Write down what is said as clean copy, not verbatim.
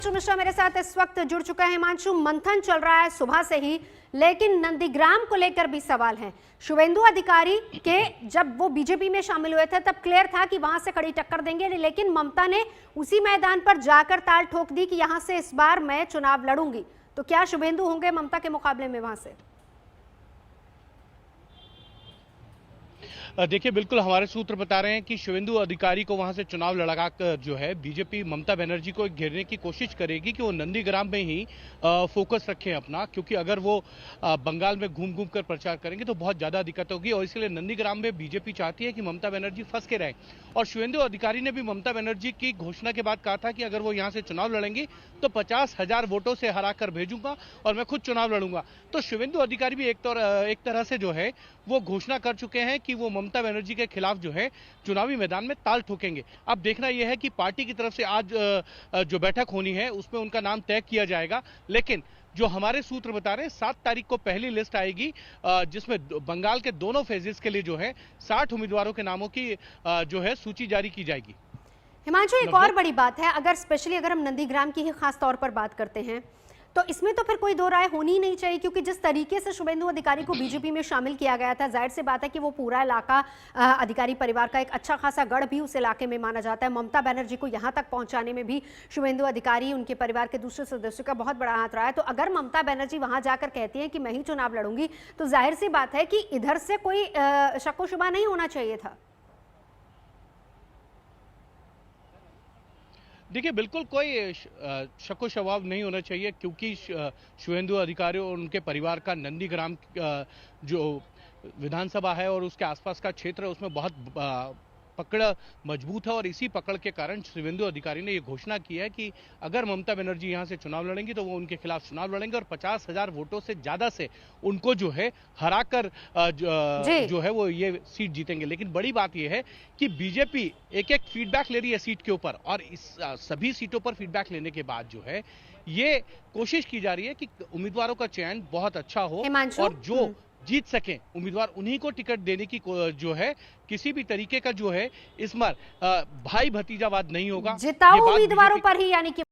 हिमांशु मिश्रा मेरे साथ इस वक्त जुड़ चुका है। हिमांशु, मंथन चल रहा है सुबह से ही, लेकिन नंदीग्राम को लेकर भी सवाल है। शुभेंदु अधिकारी के जब वो बीजेपी में शामिल हुए थे तब क्लियर था कि वहां से कड़ी टक्कर देंगे, लेकिन ममता ने उसी मैदान पर जाकर ताल ठोक दी कि यहां से इस बार मैं चुनाव लड़ूंगी। तो क्या शुभेंदु होंगे ममता के मुकाबले में वहां से? देखिए, बिल्कुल हमारे सूत्र बता रहे हैं कि शुभेंदु अधिकारी को वहां से चुनाव लड़ा कर जो है बीजेपी ममता बनर्जी को घेरने की कोशिश करेगी कि वो नंदीग्राम में ही फोकस रखें अपना, क्योंकि अगर वो बंगाल में घूम घूम कर प्रचार करेंगे तो बहुत ज्यादा दिक्कत होगी और इसलिए नंदीग्राम में बीजेपी चाहती है कि ममता बनर्जी फंस के रहे। और शुभेंदु अधिकारी ने भी ममता बनर्जी की घोषणा के बाद कहा था कि अगर वो यहाँ से चुनाव लड़ेंगी तो 50,000 वोटों से हरा कर भेजूंगा और मैं खुद चुनाव लड़ूंगा। तो शुभेंदु अधिकारी भी एक तरह से जो है वो घोषणा कर चुके हैं कि वो ममता बनर्जी के खिलाफ जो है चुनावी मैदान में ताल ठोकेंगे। अब देखना यह है कि पार्टी की तरफ से आज जो बैठक होनी है उसमें उनका नाम तय किया जाएगा, लेकिन जो हमारे सूत्र बता रहे हैं 7 तारीख को पहली लिस्ट आएगी जिसमें बंगाल के दोनों फेजेस के लिए जो है 60 उम्मीदवारों के नामों की जो है सूची जारी की जाएगी। हिमांशु, एक और बड़ी बात है, अगर हम नंदीग्राम की ही खास तौर पर बात करते हैं तो इसमें तो फिर कोई दो राय होनी ही नहीं चाहिए, क्योंकि जिस तरीके से शुभेंदु अधिकारी को बीजेपी में शामिल किया गया था, जाहिर सी बात है कि वो पूरा इलाका अधिकारी परिवार का एक अच्छा खासा गढ़ भी उस इलाके में माना जाता है। ममता बनर्जी को यहां तक पहुंचाने में भी शुभेंदु अधिकारी, उनके परिवार के दूसरे सदस्यों का बहुत बड़ा हाथ रहा है। तो अगर ममता बनर्जी वहां जाकर कहती है कि मैं ही चुनाव लड़ूंगी, तो जाहिर सी बात है कि इधर से कोई शक्को शुबा नहीं होना चाहिए था। देखिए, बिल्कुल कोई शक्को शवाब नहीं होना चाहिए, क्योंकि शुभेंदु अधिकारी और उनके परिवार का नंदीग्राम जो विधानसभा है और उसके आसपास का क्षेत्र है उसमें बहुत पकड़ मजबूत है और इसी पकड़ के कारण शुभेंदु अधिकारी ने यह घोषणा की है कि अगर ममता बनर्जी यहां से चुनाव लड़ेंगी तो वो उनके खिलाफ चुनाव लड़ेंगे और 50,000 वोटों से ज्यादा से उनको जो है हराकर जो है वो ये सीट जीतेंगे। लेकिन बड़ी बात यह है कि बीजेपी एक एक फीडबैक ले रही है सीट के ऊपर, और इस सभी सीटों पर फीडबैक लेने के बाद जो है ये कोशिश की जा रही है कि उम्मीदवारों का चयन बहुत अच्छा हो और जो जीत सकें उम्मीदवार उन्हीं को टिकट देने की जो है किसी भी तरीके का जो है इस बार भाई भतीजावाद नहीं होगा। जिताऊ उम्मीदवारों पर ही यानी कि